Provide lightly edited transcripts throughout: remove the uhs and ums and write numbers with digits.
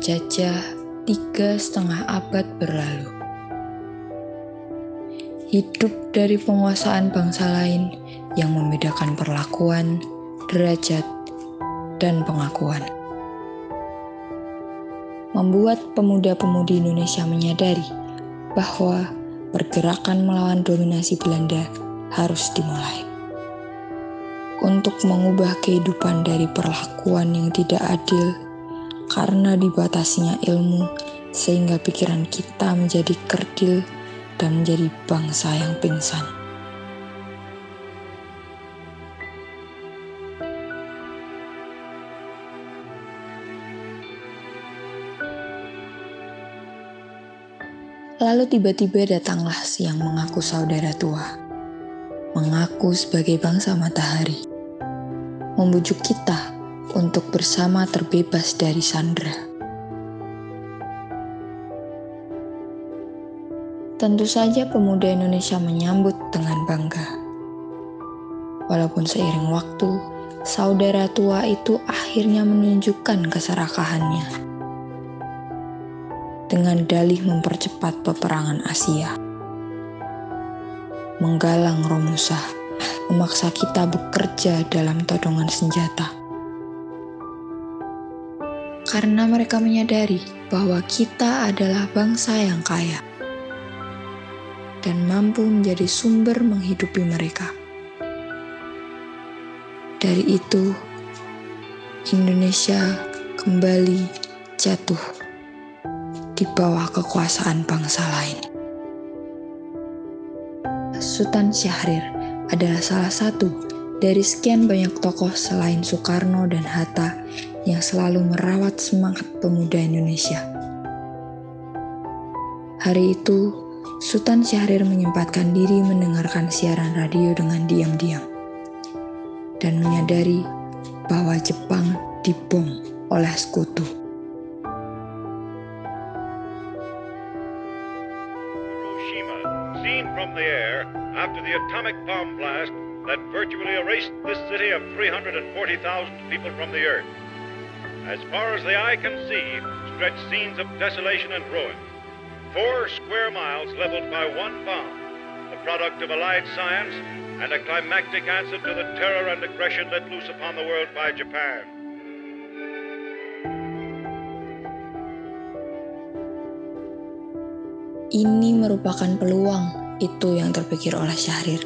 terjajah 3,5 abad berlalu. Hidup dari penguasaan bangsa lain yang membedakan perlakuan, derajat, dan pengakuan. Membuat pemuda-pemudi Indonesia menyadari bahwa pergerakan melawan dominasi Belanda harus dimulai. Untuk mengubah kehidupan dari perlakuan yang tidak adil karena dibatasinya ilmu, sehingga pikiran kita menjadi kerdil dan menjadi bangsa yang pingsan. Lalu tiba-tiba datanglah si yang mengaku saudara tua, mengaku sebagai bangsa matahari, membujuk kita untuk bersama terbebas dari sandera. Tentu saja pemuda Indonesia menyambut dengan bangga. Walaupun seiring waktu, saudara tua itu akhirnya menunjukkan keserakahannya dengan dalih mempercepat peperangan Asia, menggalang Romusa, memaksa kita bekerja dalam todongan senjata. Karena mereka menyadari bahwa kita adalah bangsa yang kaya dan mampu menjadi sumber menghidupi mereka. Dari itu, Indonesia kembali jatuh di bawah kekuasaan bangsa lain. Sultan Syahrir adalah salah satu dari sekian banyak tokoh selain Soekarno dan Hatta yang selalu merawat semangat pemuda Indonesia. Hari itu, Sultan Syahrir menyempatkan diri mendengarkan siaran radio dengan diam-diam dan menyadari bahwa Jepang dibom oleh sekutu. Hiroshima, seen from the air after the atomic bomb blast that virtually erased this city of 340,000 people from the earth. As far as the eye can see, stretch scenes of desolation and ruin. 4 square miles leveled by one bomb, the product of allied science and a climactic answer to the terror and aggression let loose upon the world by Japan. Ini merupakan peluang, itu yang terpikir oleh Syahrir.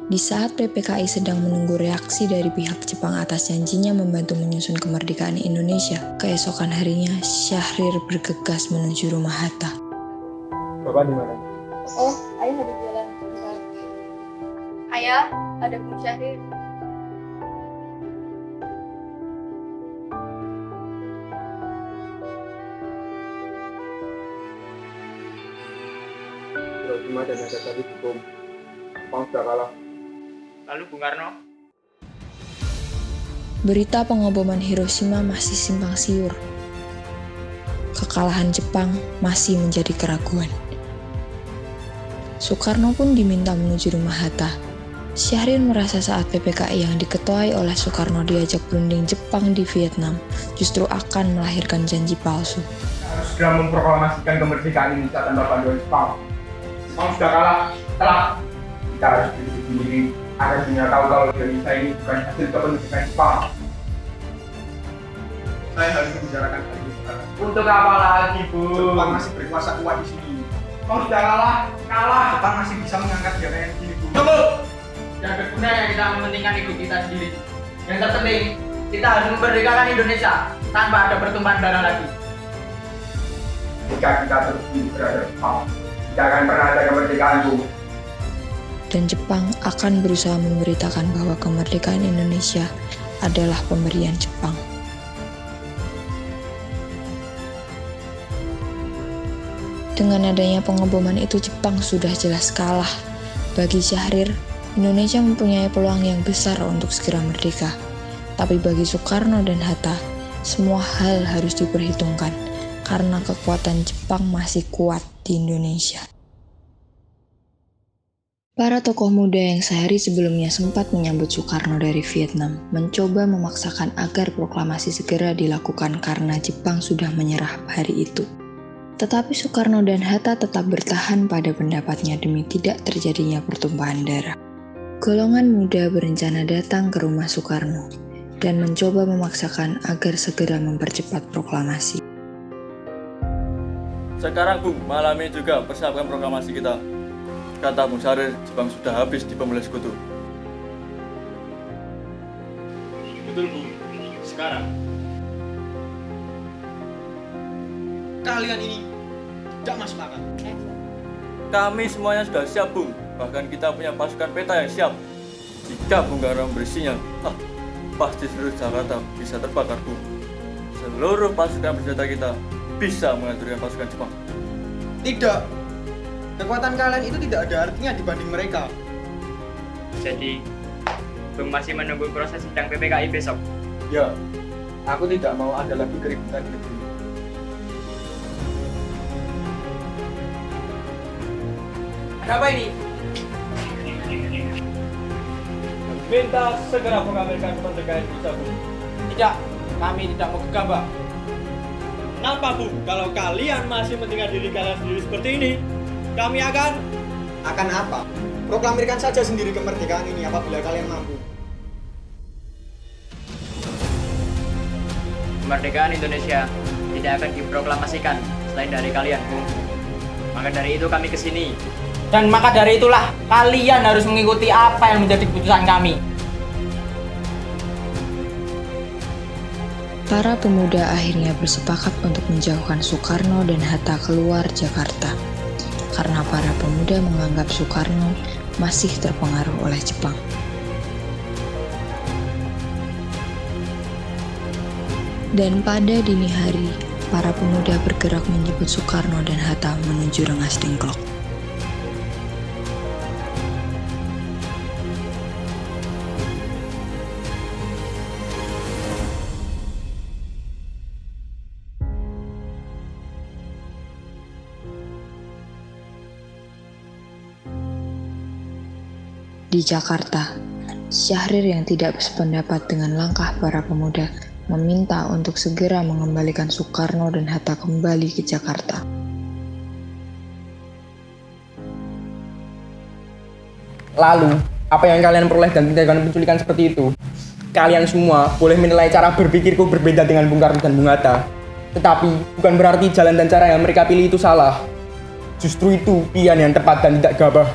Di saat PPKI sedang menunggu reaksi dari pihak Jepang atas janjinya membantu menyusun kemerdekaan Indonesia, keesokan harinya Syahrir bergegas menuju rumah Hatta. Bapak di mana? Oh, ayah ada jalan. Ayah, ada Bung Syahrir. Hiroshima dan Nagasaki dibom. Jepang sudah kalah. Lalu Bung Karno? Berita pengeboman Hiroshima masih simpang siur. Kekalahan Jepang masih menjadi keraguan. Soekarno pun diminta menuju rumah Hatta. Syahrir merasa saat PPKI yang diketuai oleh Soekarno diajak berunding Jepang di Vietnam justru akan melahirkan janji palsu. Harus segera memproklamasikan kemerdekaan Indonesia tanpa bantuan Jepang. Jepang sudah kalah, telak. Kita harus berdiri sendiri agar dunia tahu kalau Indonesia ini bukan hasil kepentingan Jepang. Saya harus membicarakan hal ini sekarang. Untuk apa lagi, Bu? Jepang masih berkuasa kuat di sini. Jepang sudah kalah. Jepang masih bisa mengangkat negara yang gini, Bu. Tunggu! Yang berguna kita mementingkan ego kita sendiri. Yang terpenting, kita harus memerdekakan Indonesia tanpa ada pertumpahan darah lagi. Jika kita terus berada di Jepang, tidak akan pernah ada kemerdekaan, Bu. Dan Jepang akan berusaha memberitakan bahwa kemerdekaan Indonesia adalah pemberian Jepang. Dengan adanya pengeboman itu, Jepang sudah jelas kalah. Bagi Syahrir, Indonesia mempunyai peluang yang besar untuk segera merdeka. Tapi bagi Soekarno dan Hatta, semua hal harus diperhitungkan karena kekuatan Jepang masih kuat di Indonesia. Para tokoh muda yang sehari sebelumnya sempat menyambut Soekarno dari Vietnam mencoba memaksakan agar proklamasi segera dilakukan karena Jepang sudah menyerah hari itu. Tetapi Soekarno dan Hatta tetap bertahan pada pendapatnya demi tidak terjadinya pertumpahan darah. Golongan muda berencana datang ke rumah Soekarno dan mencoba memaksakan agar segera mempercepat proklamasi. Sekarang Bung, malam ini juga persiapkan proklamasi kita. Kata Bung Syahrir, Jepang sudah habis di pemilih sekutu. Betul Bung, sekarang kalian ini tidak masuk akal. Kami semuanya sudah siap Bung, bahkan kita punya pasukan peta yang siap. Jika Bung Karno memberi sinyal, pasti seluruh Jakarta bisa terbakar Bung. Seluruh pasukan bersenjata kita bisa menghancurkan pasukan Jepang. Tidak. Kekuatan kalian itu tidak ada artinya dibanding mereka. Jadi, Bung masih menunggu proses sidang PPKI besok. Ya, aku tidak mau ada lagi keributan di negeri. Ada apa ini? Minta segera mengamalkan kemerdekaan Indonesia Bung. Tidak, kami tidak mau gegabah. Kenapa Bung? Kalau kalian masih mentinggal diri kalian sendiri seperti ini, kami akan apa? Proklamirkan saja sendiri kemerdekaan ini apabila kalian mampu. Kemerdekaan Indonesia tidak akan diproklamasikan selain dari kalian, Bung. Maka dari itu kami kesini. Dan maka dari itulah kalian harus mengikuti apa yang menjadi keputusan kami. Para pemuda akhirnya bersepakat untuk menjauhkan Soekarno dan Hatta keluar Jakarta, karena para pemuda menganggap Soekarno masih terpengaruh oleh Jepang. Dan pada dini hari, para pemuda bergerak menjemput Soekarno dan Hatta menuju Rengas Dengklok. Di Jakarta, Syahrir yang tidak sependapat dengan langkah para pemuda meminta untuk segera mengembalikan Soekarno dan Hatta kembali ke Jakarta. Lalu, apa yang kalian peroleh dan tindakan penculikan seperti itu? Kalian semua boleh menilai cara berpikirku berbeda dengan Bung Karno dan Bung Hatta. Tetapi, bukan berarti jalan dan cara yang mereka pilih itu salah. Justru itu pilihan yang tepat dan tidak gabah.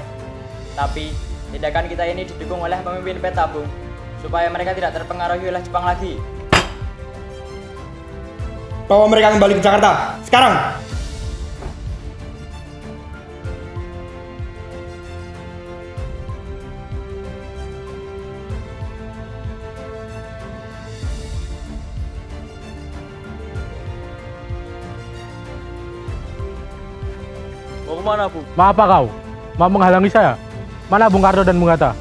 Tapi, tindakan kita ini didukung oleh pemimpin peta, Bung, supaya mereka tidak terpengaruhi oleh Jepang lagi. Bawa mereka kembali ke Jakarta, sekarang! Mau kemana Bung? Mau apa kau? Mau menghalangi saya? Mana Bung Karno dan Bung Hatta?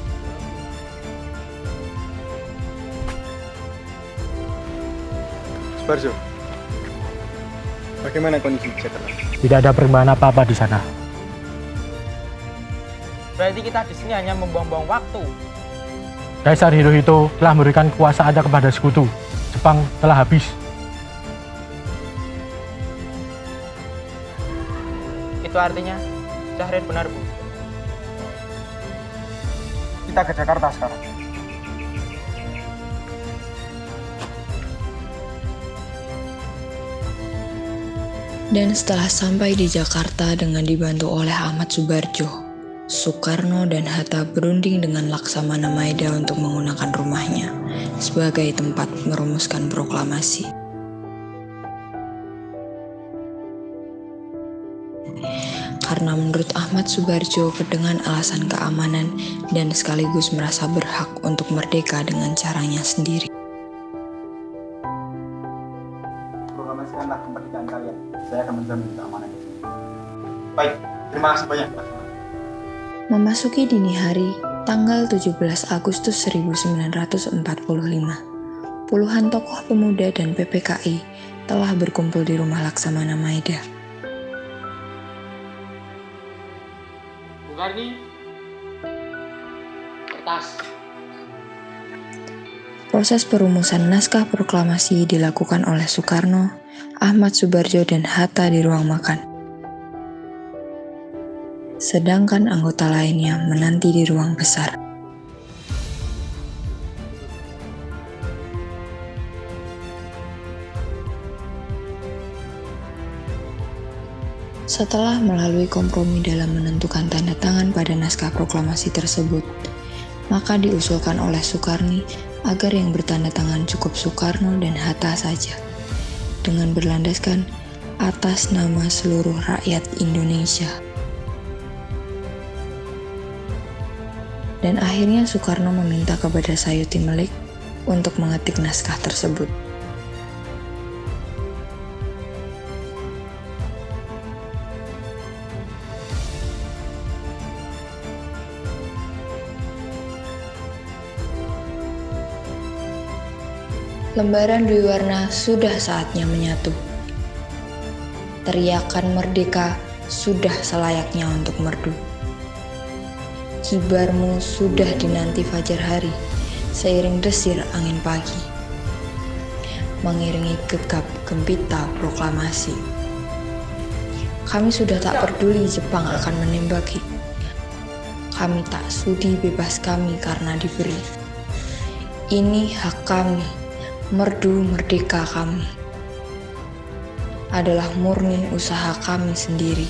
Subarjo, bagaimana kondisi Jakarta? Tidak ada perubahan apa-apa di sana. Berarti kita di sini hanya membuang-buang waktu. Kaisar Hirohito telah memberikan kekuasaannya kepada sekutu. Jepang telah habis. Itu artinya, Syahrir benar, Bu. Kita ke Jakarta sekarang. Dan setelah sampai di Jakarta dengan dibantu oleh Ahmad Subarjo, Soekarno dan Hatta berunding dengan Laksamana Maeda untuk menggunakan rumahnya sebagai tempat merumuskan proklamasi. Karena menurut Ahmad Subarjo dengan alasan keamanan dan sekaligus merasa berhak untuk merdeka dengan caranya sendiri. Proklamasikanlah kemerdekaan kalian. Saya akan menjamin keamanan di sini. Baik, terima kasih banyak. Memasuki dini hari, tanggal 17 Agustus 1945, puluhan tokoh pemuda dan PPKI telah berkumpul di rumah Laksamana Maeda. Bung Karni, atas. Proses perumusan naskah proklamasi dilakukan oleh Soekarno, Ahmad Subarjo, dan Hatta di ruang makan. Sedangkan anggota lainnya menanti di ruang besar. Setelah melalui kompromi dalam menentukan tanda tangan pada naskah proklamasi tersebut, maka diusulkan oleh Soekarni agar yang bertanda tangan cukup Soekarno dan Hatta saja, dengan berlandaskan atas nama seluruh rakyat Indonesia. Dan akhirnya Soekarno meminta kepada Sayuti Melik untuk mengetik naskah tersebut. Lembaran dui warna sudah saatnya menyatu. Teriakan merdeka sudah selayaknya untuk merdu. Kibarmu sudah dinanti fajar hari, seiring desir angin pagi, mengiringi gegap gempita proklamasi. Kami sudah tak peduli Jepang akan menembaki. Kami tak sudi bebas kami karena diberi. Ini hak kami. Merdu merdeka kami adalah murni usaha kami sendiri.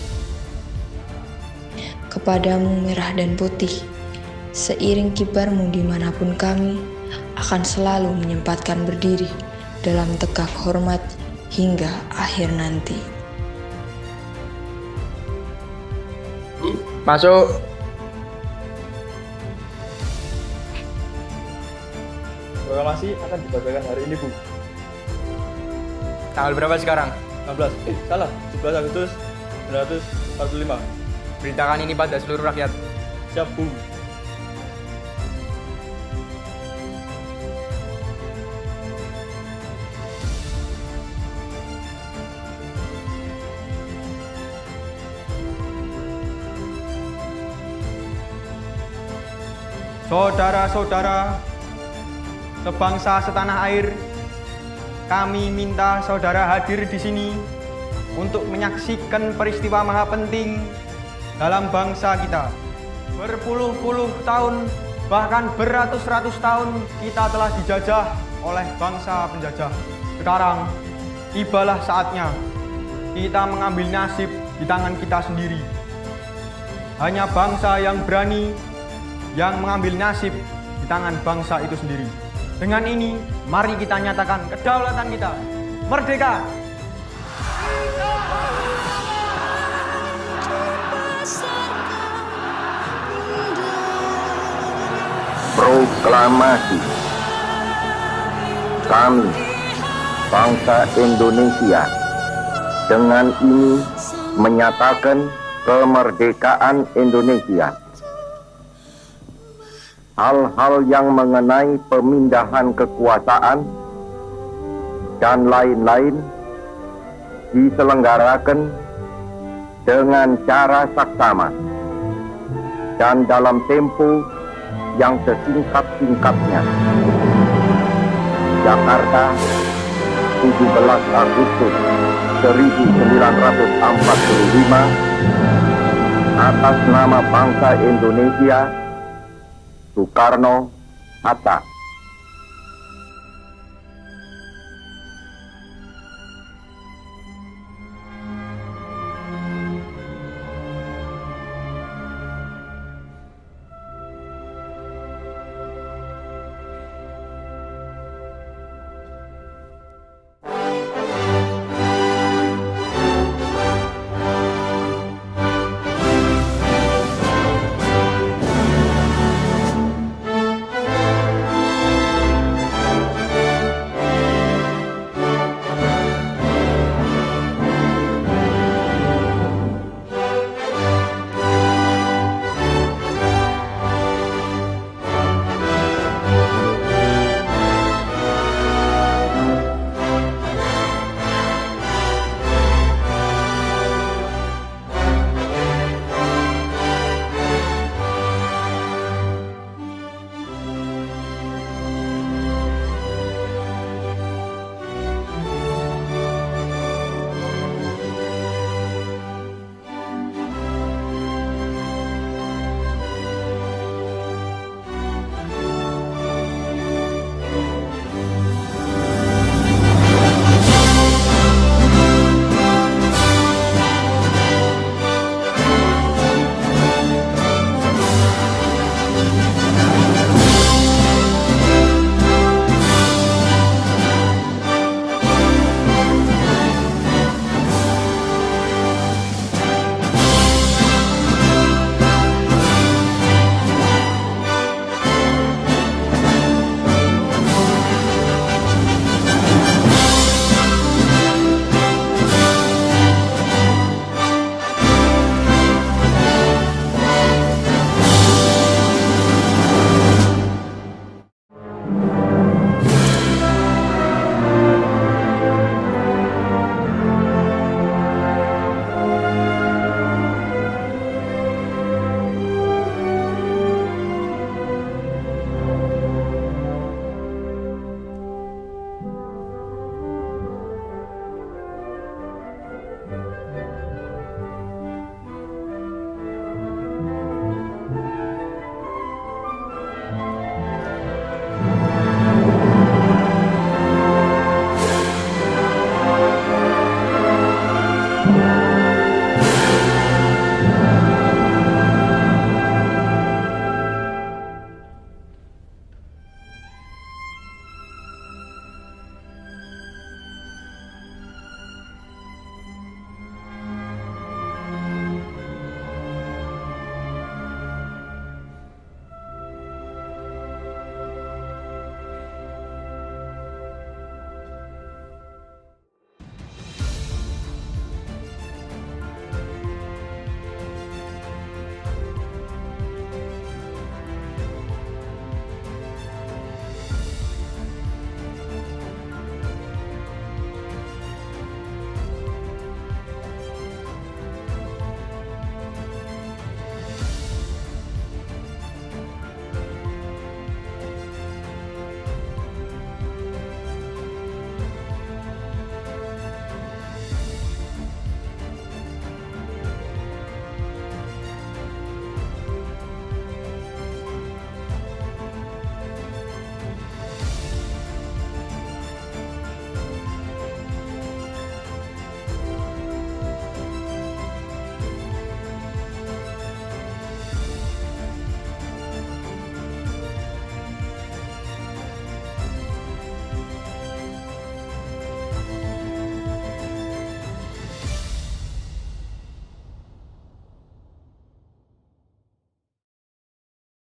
Kepadamu merah dan putih, seiring kibarmu dimanapun kami akan selalu menyempatkan berdiri dalam tegak hormat hingga akhir nanti. Masuk. Proklamasi akan dibacakan hari ini, Bu. Tanggal berapa sekarang? 16. Salah. 17 Agustus 1945. Beritakan ini pada seluruh rakyat. Siap, Bu. Saudara-saudara, sebangsa setanah air, kami minta saudara hadir di sini untuk menyaksikan peristiwa maha penting dalam bangsa kita. Berpuluh-puluh tahun, bahkan beratus-ratus tahun kita telah dijajah oleh bangsa penjajah. Sekarang, tibalah saatnya kita mengambil nasib di tangan kita sendiri. Hanya bangsa yang berani yang mengambil nasib di tangan bangsa itu sendiri. Dengan ini, mari kita nyatakan kedaulatan kita. Merdeka! Proklamasi. Kami, bangsa Indonesia, dengan ini menyatakan kemerdekaan Indonesia. Hal-hal yang mengenai pemindahan kekuasaan dan lain-lain diselenggarakan dengan cara saksama dan dalam tempo yang sesingkat-singkatnya. Jakarta, 17 Agustus 1945, atas nama bangsa Indonesia, Soekarno, Hatta.